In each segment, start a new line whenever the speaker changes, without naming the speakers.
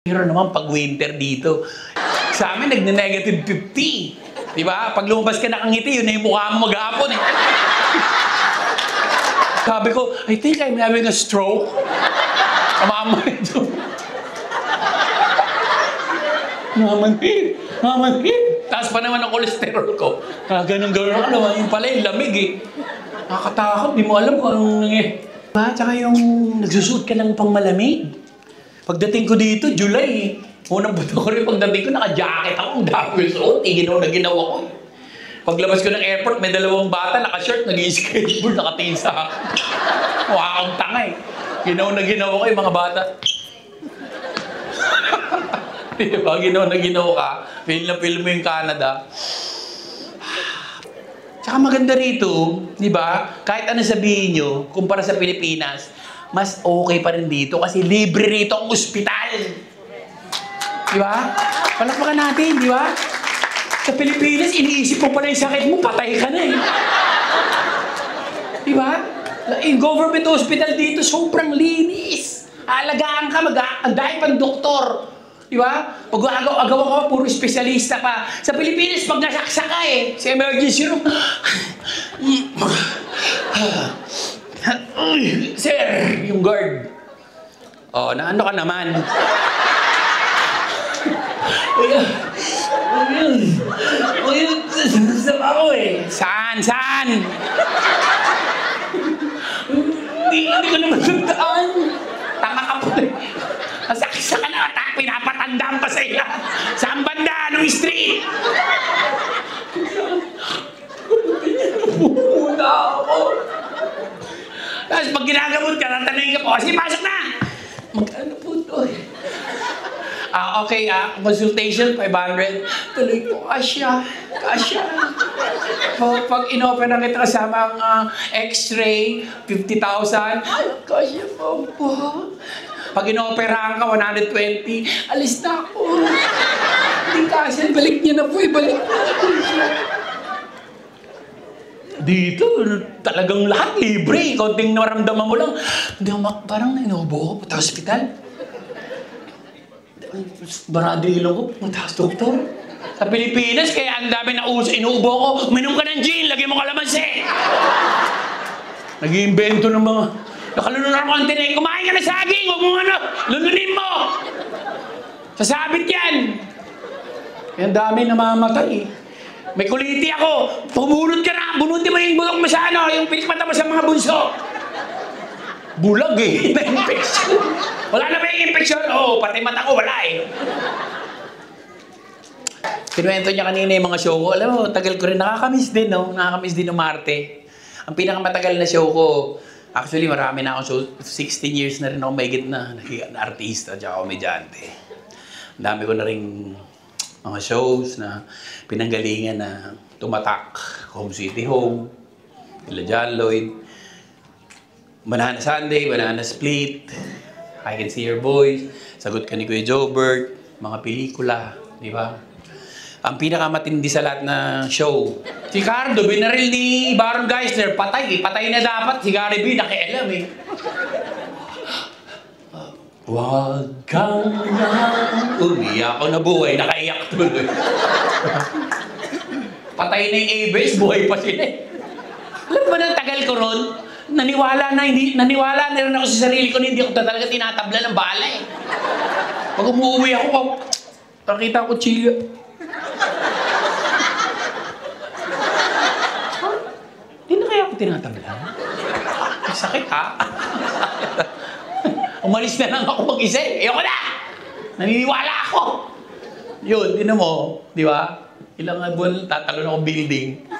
Pero naman pag winter dito, sa amin nagne-negative 50. Di ba? Pag lumabas ka nakangiti, yun na yung mukha mo mag-aapon eh. Sabi ko, I think I'm having a stroke. Mamamanhid. Mamamanhid. Taas pa naman ang kolesterol ko. Ganun-ganun ako naman. Yung pala yung lamig eh. Nakakatakot. Di mo alam kung anong nangyay. Tsaka yung nagsusuot ka ng pang malamig. Pagdating ko dito, July eh. Unang buto ko rin pagdating ko, naka-jacket ako. Ang dami suot. Ginawa ko eh. Paglabas ko ng airport, may dalawang bata, naka-shirt, nag-i-skateboard, nakatingin sa akin. Mukha akong tanga eh. Ginawa ko yung mga bata. Diba? Ginawa ka. Feel na feel mo yung Canada. Tsaka maganda rito, di ba? Kahit ano sabihin nyo, kumpara sa Pilipinas, mas okay pa rin dito kasi libre rito ang ospital. Di ba? Palakpakan natin, di ba? Sa Pilipinas, iniisip mo pala yung sakit mo, patay ka na eh. Di ba? Yung government hospital dito, sobrang linis. Aalagaan ka, ang dahil pang doktor. Di ba? Pag agaw ka, puro espesyalista pa. Sa Pilipinas, pag nasaksa ka eh, sa emergency room, sir, yung guard. Oh, naano ka naman? Sama ako eh. Saan? Hindi ko naman tandaan. Tama ka po eh. Masaksa ka na at pinapatandaan pa sa iya. Saan banda? Anong street? Pumuna ako. Tapos pag ginagamot ka, tatanungin ka po, sige, pasok na! Magkano po ito eh? Okay, consultation, 500. Tuloy po, kasya. Pag in-opera kita kasama ang x-ray, 50,000. Kasya po. Pag in-operahan ka, 120. Alis na ako. Hindi kasya, balik niya na po, ibalik na. Dito, talagang lahat libre. Konting naramdaman mo lang. Hindi, parang inuubo ko, pata hospital. Barado yung ilong ko, mataas doktor. Sa Pilipinas, kaya ang dami na uso, inuubo ko, minom ka ng gin, lagyan mo kalamansi. Nag-iimbento ng mga, nakalunod ako ang tinay, kumain ka na saging, huwag mo lununin mo. Sasabit yan. Kaya ang dami namamatay eh. May kuliti ako, pumulot ka na, bunutin mo yung bulok mo sa yung pilikmata mo sa mga bunso. Bulag eh, na-infection. Wala na ba yung infection? Oo, pati mata ko, wala eh. Kinuwento niya kanina yung mga show ko. Alam mo, tagal ko rin. Nakakamiss din, no? Nakakamiss din ng Marte. Ang pinakamatagal na show ko, actually, marami na akong show. 16 years na rin ako mahigit na artista at komedyante. Ang dami ko na rin mga shows na pinanggalingan na tumatak. Home Sweet Home, Ila John Lloyd, Banana Sunday, Banana Split, I Can See Your Voice, Sagot Ka ni Kuya Jobert, mga pelikula, di ba? Ang pinakamatindi sa lahat na show, si Cardo, binaril ni Baron Geisler, patay eh. Patay na dapat, si Gary B, nakialam eh. Huwag kang umiyak ako na buhay, nakaiyak tuloy. Patay na yung A-Base, buhay pa sila eh. Alam ba ng tagal ko ron? Naniwala na rin ako sa sarili ko na hindi ako talaga tinatabla ng bala eh. Pag umuwi ako, nakita ko chila. Hindi na kaya ako tinatabla? May sakit ha? Umalis na lang ako mag-isa eh. Ayoko na! Naniniwala ako! Yun, tinan mo, di ba? Ilang buwan tatalon ako building.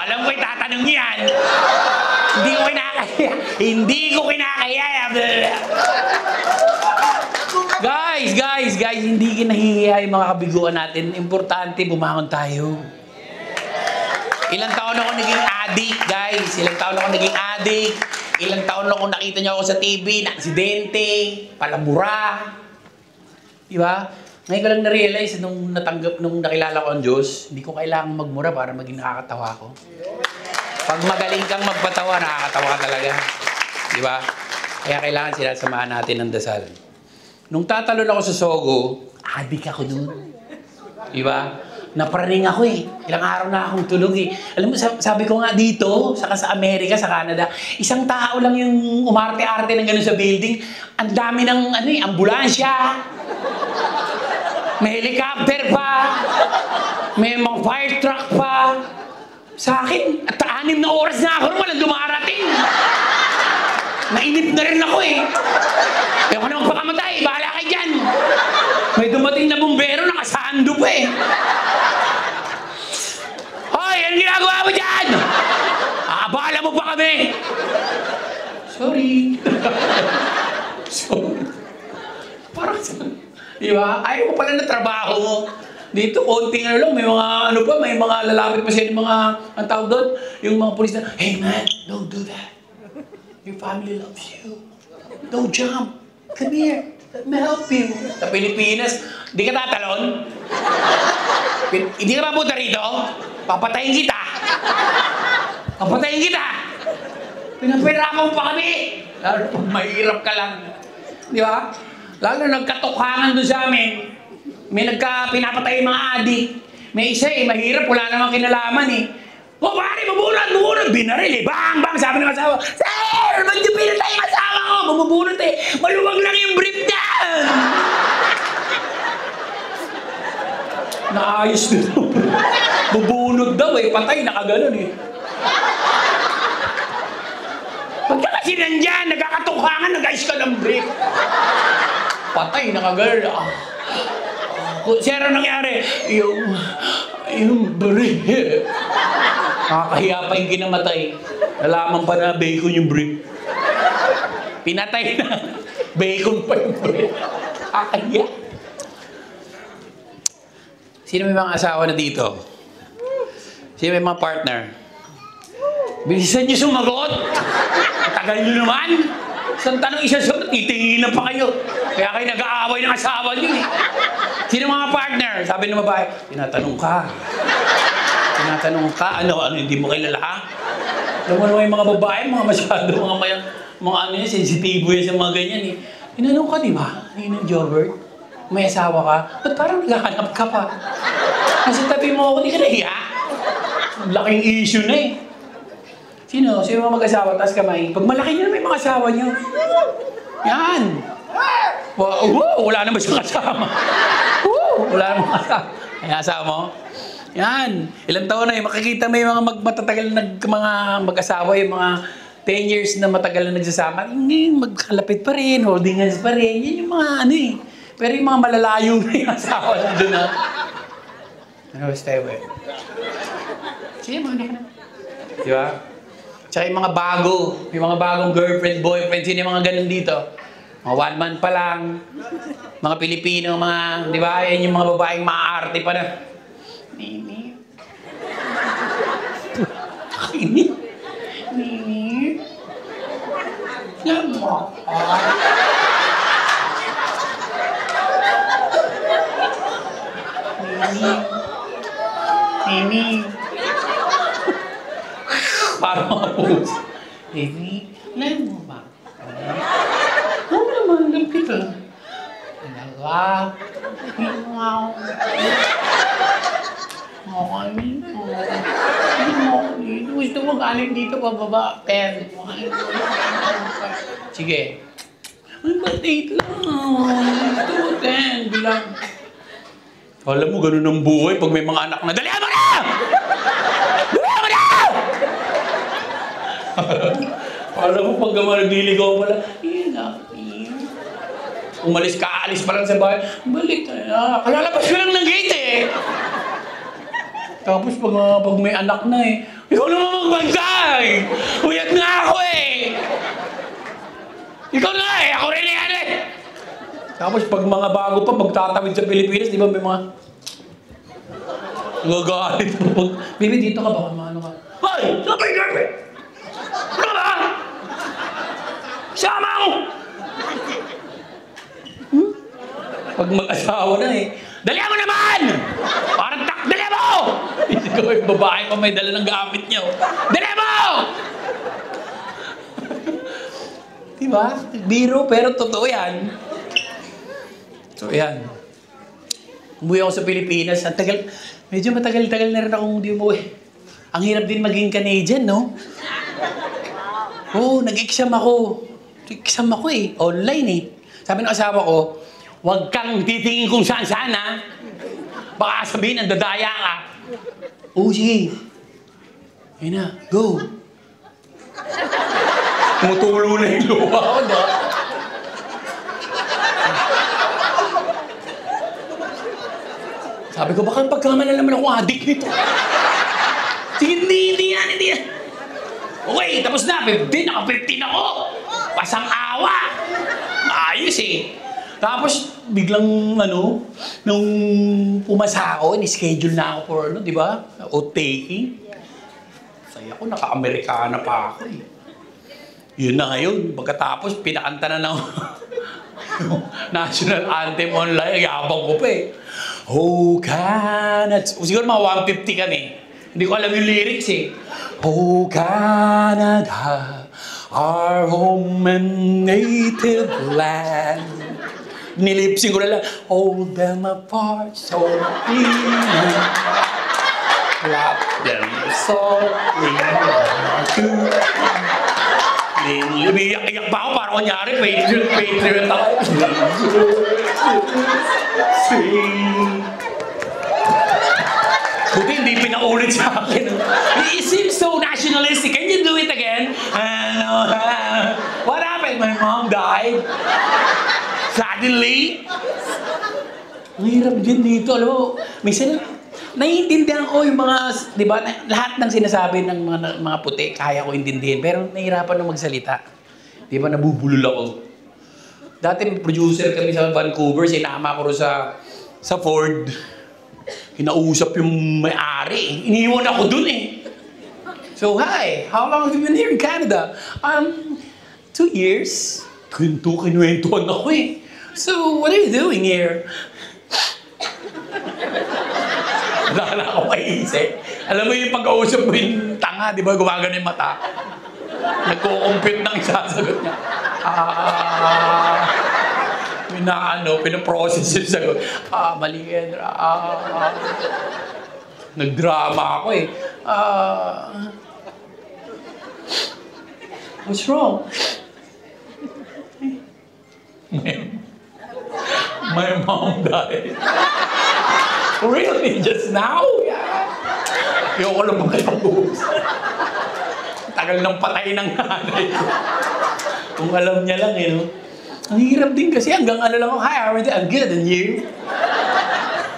Alam ko itatanong yan. Hindi ko kinakaya. Guys, hindi kinahihiya yung mga kabiguan natin. Importante, bumangon tayo. Ilang taon ako naging addict, guys. Ilang taon ako nakita niyo ako sa TV, na aksidente, palamura. Diba? Ngayon ko lang na-realize nung nakilala ko ang Diyos, hindi ko kailangang magmura para maging nakakatawa ko. Pag magaling kang magpatawa, nakakatawa ka talaga. Diba? Kaya kailangan sinasamahan natin ng dasal. Nung tatalon ako sa Sogo, adik ako dun. Diba? Napraning ako eh. Ilang araw na akong tulog eh. Alam mo, sabi ko nga dito, saka sa Amerika, sa Canada, isang tao lang yung umarte-arte ng gano'n sa building. Ang dami ng ambulansya. May helicopter pa. May mga fire truck pa. Sa akin, at 6 na oras na ako walang dumarating. Nainip na rin ako eh. Kaya ako naman pakamatay, bahala kayo dyan. May dumating na bumbero, nakasando pa eh. Hoy, anong ginagawa mo dyan? Aabala mo pa kami. Sorry. Sorry. Parang, di ba? Ayaw ko pala na trabaho mo. Dito, konting lang, may mga lalapit pa siya ng mga, ang tawag doon, yung mga pulis na, hey man, don't do that. Your family loves you. Don't jump. Come here. Let me help you. Sa Pilipinas, di ka tatalon? Hindi ka mapunta rito? Papatayin kita. Papatayin kita. Pinapirapan mo pa kami. Lalo pag mahirap ka lang. Di ba? Lalo nagkatukhangan doon sa amin. May pinapatay mga adik. May isa eh, mahirap. Wala namang kinalaman eh. O pare, mabunod! Binaril eh. Bang! Sabi ng asawa, Sir! Ba't yung pinatay yung asawa ko? Mabubunod eh. Maluwag lang yung brief niya! Naayos nito. Bubunod daw eh. Patay, nakaganon eh. Pagka kasi nandyan, nagkakatukhangan, nag-ayos ka ng brief. Patay, nakaganon. Sir, ano nangyari? Yung brief. Nakakahiya pa yung kinamatay. Nalaman pa na bacon yung brief. Pinatay na. Bacon pa yung brief. Nakakahiya. Sino may mga asawa na dito? Sino may mga partner? Bilisan niyo sumagot. Tagal niyo naman. Isang tanong, isang sagot, titingin na pa kayo. Kaya kayo nag-aaway ng asawa niyo eh. Sino mga partner? Sabi ng babae, tinatanong ka. Tinatanong ka, ano, hindi mo kilala ha? Alam mo naman yung mga babae, mga masyado, mga ano yan, sensitibo yan sa mga ganyan eh. Tinanong ka, di ba? Ninong Jobert, may asawa ka, ba't parang naghahanap ka pa? Nasa tabi mo ako, di ka nahiya? Laking issue na eh. Sino mga mag-asawa, taas kamay? Pag malaki nyo na may mga asawa nyo. Yan. Wala naman siyang kasama. Wala naman kasama. Ay, asawa mo? Yan. Ilang taon na eh. Makikita may mga matatagal na mga mag-asawa, yung mga 10 years na matagal na nagsasama. Magkalapit pa rin, holding hands pa rin. Yan yung mga ano eh. Pero yung mga malalayo na yung asawa na doon na. Ano, stay away. Sige, mga anak na. Di ba? Tsaka yung mga bago. Yung mga bagong girlfriend, boyfriend. Sino yung mga ganun dito? Mga one month pa lang. Mga Pilipino, mga, di ba? Yan yung mga babaeng maaarte pa na. Nini. Nini. Nini. Yan mo. Nini. Nini. Parang mga puso. Nini. Yan mo ba? Oo naman, alam kita. Talaga. Wow. Gusto mo galing dito pababa. 10. Sige. Ay, ba't 8 lang? Gusto mo 10. Bilang. Alam mo, ganun ang buhay pag may mga anak na, dalihan mo na! Dalihan mo na! Alam mo, pag nagliligaw pala, umalis ka, alis pa lang sa bahay, balik ka na. Kalalabas ko lang ng gate eh. Tapos pag may anak na eh, ikaw naman magbantay! Uyat nga ako eh! Ikaw na eh! Ako rin yan eh! Tapos pag mga bago pa, magtatawid sa Pilipinas, di ba may mga... Nagagalit mo. Baby, dito ka ba? Ano ka? Hoy! Sabay girlfriend! Ano ba? Sama mo! Pag mag-asawa na eh, dalihan mo naman! Parang dalihan mo! Ikaw yung babae pa may dala ng gamit niya. Dalihan mo! Diba? Biro, pero totoo yan. So, yan. Umuwi ako sa Pilipinas. Ang tagal, medyo matagal-tagal na rin akong hindi umuwi. Ang hirap din maging Canadian, no? Oo, nag-exam ako. Exam ako eh. Online eh. Sabi ng asawa ko, huwag kang titingin kung saan-saan, ha? Baka sabihin, ang dadaya ka. Oo, sige. Ayun na, go. Tumutulo na yung luha ko, no? Sabi ko, baka pagkamala naman ako adik nito. Sige, hindi yan. Okay, tapos na. 15, naka-15 ako. Pasang awa. Ayos eh. Tapos, biglang, nung pumasa ako, ni-schedule na ako for, di ba? Oath-taking. Saya ko, naka-Amerikana pa ako eh. Yun na ngayon. Pagkatapos, pinakanta na ng national anthem online. Yabang ko pa eh. Oh, Canada. Siguro mga 150 kami. Hindi ko alam yung lyrics eh. Oh, Canada, our home and native land. Nilipsing ko na lang, hold them apart so clean. Clap them softly. Umiyak-iyak pa ako para kunyari, patriot ako. Buti hindi pinaulit sa akin. It seems so nationalistic. Can you do it again? What happened? My mom died. Suddenly. Ang hirap din dito. Alam mo, minsan, naiintindihan ko yung mga, di ba, lahat ng sinasabi ng mga puti, kaya ko intindihin. Pero nahihirapan na magsalita. Di ba, nabubulol ako. Dati producer kami sa Vancouver, sinama ko rin sa Ford. Kinausap yung may-ari. Iniwan ako dun eh. So, hi, how long have you been here in Canada? 2 years. Kinuwentuhan ako eh. So, what are you doing here? Wala na ako maisip. Alam mo yung pag-kausap mo yung tanga, di ba? Gumagano yung mata. Nagko-compute ng isasagot niya. Pinaprocess yung sagot. Mali yan. Nagdrama ako eh. What's wrong? My mom died. Really? Just now? Yeah. Ayoko lang makipag-uusap. Tagal ng patay ng nanay ko. Kung alam niya lang, no? Ang hirap din kasi hanggang ano lang ako, hi, how are you? I'm good, and you?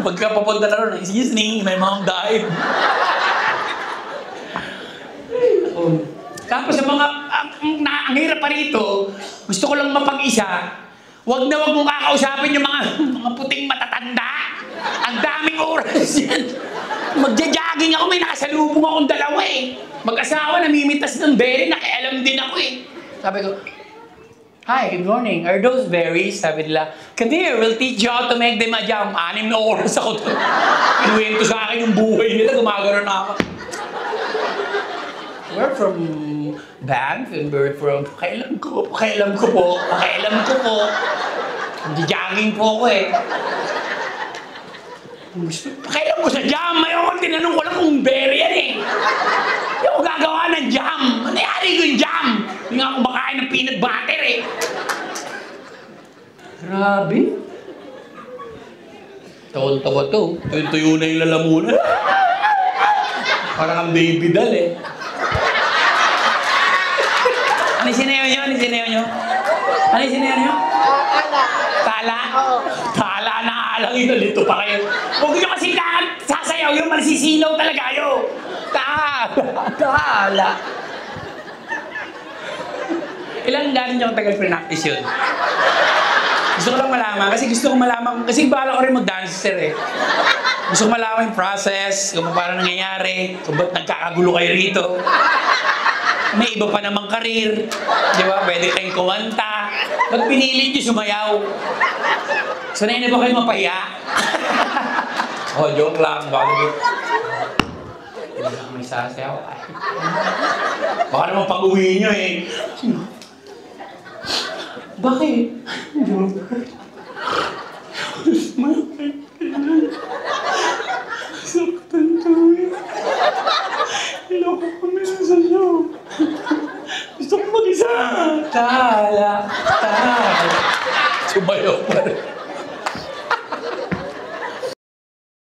Pagka papunta na rin, excuse me, my mom died. Tapos sa mga, ang hirap pa rito, gusto ko lang mapag-isa, wag mong kakausapin yung mga puting matatanda. Ang daming oras yan. Magja-jogging ako, may nakasalubong akong dalawa eh. Mag-asawa, namimitas ng berry, nakialam din ako eh. Sabi ko, hi, good morning. Are those berries? Sabi nila, come here, we'll teach you how to make them a jam. 6 na oras ako doon. Kinuwento sa akin yung buhay nila, gumagano na ako. We're from Banff and we're from... Pakailam ko po. Jogging po ako eh. Pakailam ko sa jam. Mayroon tinanong ko lang kung berry yan eh. Hindi ako gagawa ng jam. Nangyari ko yung jam. Hindi nga ako makain ng peanut butter eh. Grabe. Taon-tawa to. Tuyo na yung lalamunan. Parang ang baby doll eh. Ano yung sinayaw nyo? Tala? Tala na alang yun. Lito pa kayo. Huwag nyo kasi sasayaw yun. Magsisilaw talaga kayo. Tala. Ilang galing nyo tagal pre-practice yun? Gusto ko lang malaman. Kasi bala ko rin mag-dancer eh. Gusto ko malaman yung process, kung paano nangyayari, kung ba't nagkakagulo kayo rito. May iba pa namang karir. Di ba? Pwede kayong kumanta. Ba't pinilit nyo sumayaw? Sanay na ba kayo mapahiya? Joke lang. Hindi lang may sasayaw. Baka naman pag-uwi nyo eh. Bakit?
Saktan kami. Iloko kami sa show. Gusto ko mag-isa.
Tala. Sumayaw pa rin.